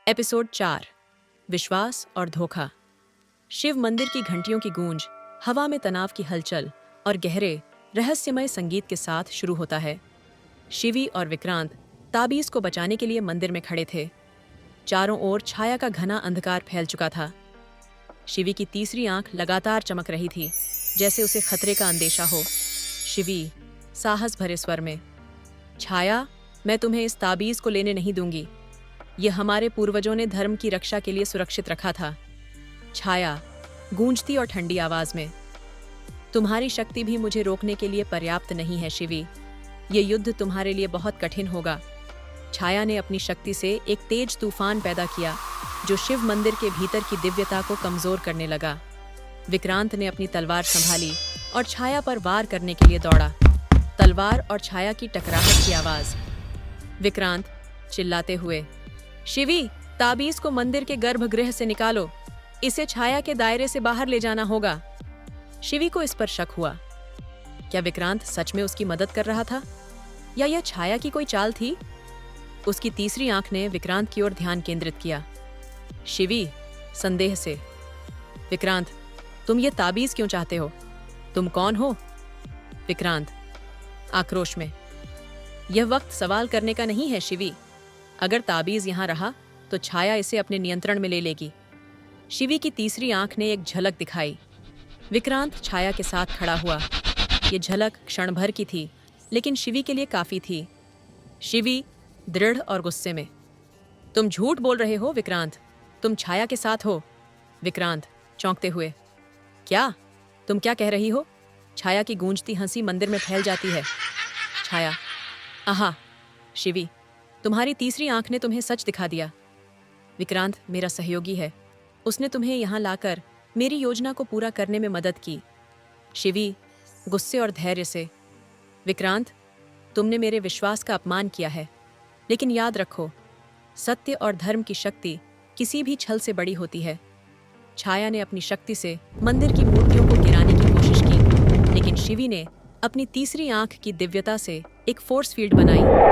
Episode 4 विश्वास और धोखा। शिव मंदिर की घंटियों की गूंज, हवा में तनाव की हलचल और गहरे रहस्यमय संगीत के साथ शुरू होता है। शिवी और विक्रांत ताबीज को बचाने के लिए मंदिर में खड़े थे। चारों ओर छाया का घना अंधकार फैल चुका था। शिवी की तीसरी आंख लगातार चमक रही थी, जैसे उसे खतरे का अंदेशा हो। शिवी साहस भरे स्वर में, छाया, मैं तुम्हें इस ताबीज को लेने नहीं दूंगी। यह हमारे पूर्वजों ने धर्म की रक्षा के लिए सुरक्षित रखा था। छाया गूंजती और ठंडी आवाज में, तुम्हारी शक्ति भी मुझे रोकने के लिए पर्याप्त नहीं है शिवी। ये युद्ध तुम्हारे लिए बहुत कठिन होगा। छाया ने अपनी शक्ति से एक तेज तूफान पैदा किया, जो शिव मंदिर के भीतर की दिव्यता को कमजोर करने लगा। विक्रांत ने अपनी तलवार संभाली और छाया पर वार करने के लिए दौड़ा। तलवार और छाया की टकराहट की आवाज। विक्रांत चिल्लाते हुए, शिवी, ताबीज को मंदिर के गर्भगृह से निकालो। इसे छाया के दायरे से बाहर ले जाना होगा। शिवी को इस पर शक हुआ। क्या विक्रांत सच में उसकी मदद कर रहा था, या यह छाया की कोई चाल थी? उसकी तीसरी आंख ने विक्रांत की ओर ध्यान केंद्रित किया। शिवी संदेह से, विक्रांत, तुम ये ताबीज क्यों चाहते हो? तुम कौन हो? विक्रांत आक्रोश में, यह वक्त सवाल करने का नहीं है शिवी। अगर ताबीज यहां रहा तो छाया इसे अपने नियंत्रण में ले लेगी। शिवी की तीसरी आंख ने एक झलक दिखाई। विक्रांत छाया के साथ खड़ा हुआ। ये झलक क्षण भर की थी, लेकिन शिवी के लिए काफी थी। शिवी दृढ़ और गुस्से में, तुम झूठ बोल रहे हो विक्रांत, तुम छाया के साथ हो। विक्रांत चौंकते हुए, क्या? तुम क्या कह रही हो? छाया की गूंजती हंसी मंदिर में फैल जाती है। छाया, आहा शिवी, तुम्हारी तीसरी आंख ने तुम्हें सच दिखा दिया। विक्रांत मेरा सहयोगी है, उसने तुम्हें यहाँ लाकर मेरी योजना को पूरा करने में मदद की। शिवी गुस्से और धैर्य से, विक्रांत, तुमने मेरे विश्वास का अपमान किया है, लेकिन याद रखो, सत्य और धर्म की शक्ति किसी भी छल से बड़ी होती है। छाया ने अपनी शक्ति से मंदिर की मूर्तियों को गिराने की कोशिश की, लेकिन शिवी ने अपनी तीसरी आंख की दिव्यता से एक फोर्स फील्ड बनाई।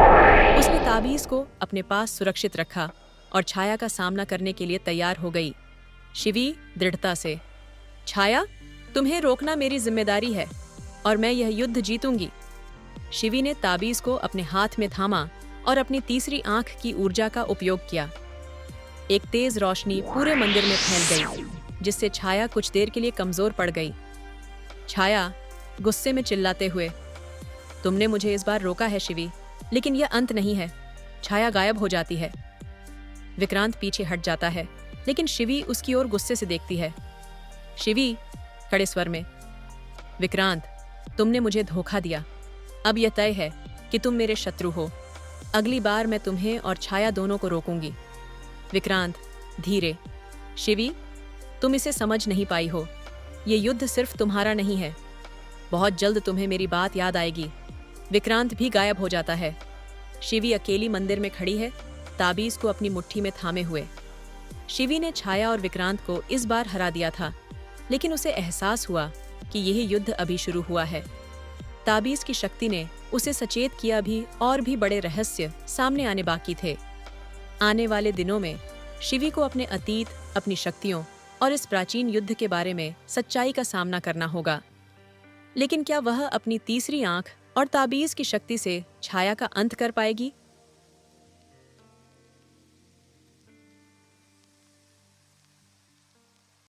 उसने ताबीज को अपने पास सुरक्षित रखा और छाया का सामना करने के लिए तैयार हो गई। शिवी दृढ़ता से, छाया, तुम्हें रोकना मेरी जिम्मेदारी है और मैं यह युद्ध जीतूंगी। शिवी ने ताबीज को अपने हाथ में थामा और अपनी तीसरी आंख की ऊर्जा का उपयोग किया। एक तेज रोशनी पूरे मंदिर में फैल गई, जिससे छाया कुछ देर के लिए कमजोर पड़ गई। छाया गुस्से में चिल्लाते हुए, तुमने मुझे इस बार रोका है शिवी, लेकिन यह अंत नहीं है। छाया गायब हो जाती है। विक्रांत पीछे हट जाता है, लेकिन शिवी उसकी ओर गुस्से से देखती है। शिवी कड़े स्वर में, विक्रांत, तुमने मुझे धोखा दिया। अब यह तय है कि तुम मेरे शत्रु हो। अगली बार मैं तुम्हें और छाया दोनों को रोकूंगी। विक्रांत धीरे, शिवी, तुम इसे समझ नहीं पाई हो। ये युद्ध सिर्फ तुम्हारा नहीं है। बहुत जल्द तुम्हें मेरी बात याद आएगी। विक्रांत भी गायब हो जाता है। शिवी अकेली मंदिर में खड़ी है, ताबीज को अपनी मुट्ठी में थामे हुए। शिवी ने छाया और विक्रांत को इस बार हरा दिया था, लेकिन उसे एहसास हुआ कि यह युद्ध अभी शुरू हुआ है। ताबीज की शक्ति ने उसे सचेत किया भी, और भी बड़े रहस्य सामने आने बाकी थे। आने वाले दिनों में शिवी को अपने अतीत, अपनी शक्तियों और इस प्राचीन युद्ध के बारे में सच्चाई का सामना करना होगा। लेकिन क्या वह अपनी तीसरी आंख और ताबीज की शक्ति से छाया का अंत कर पाएगी,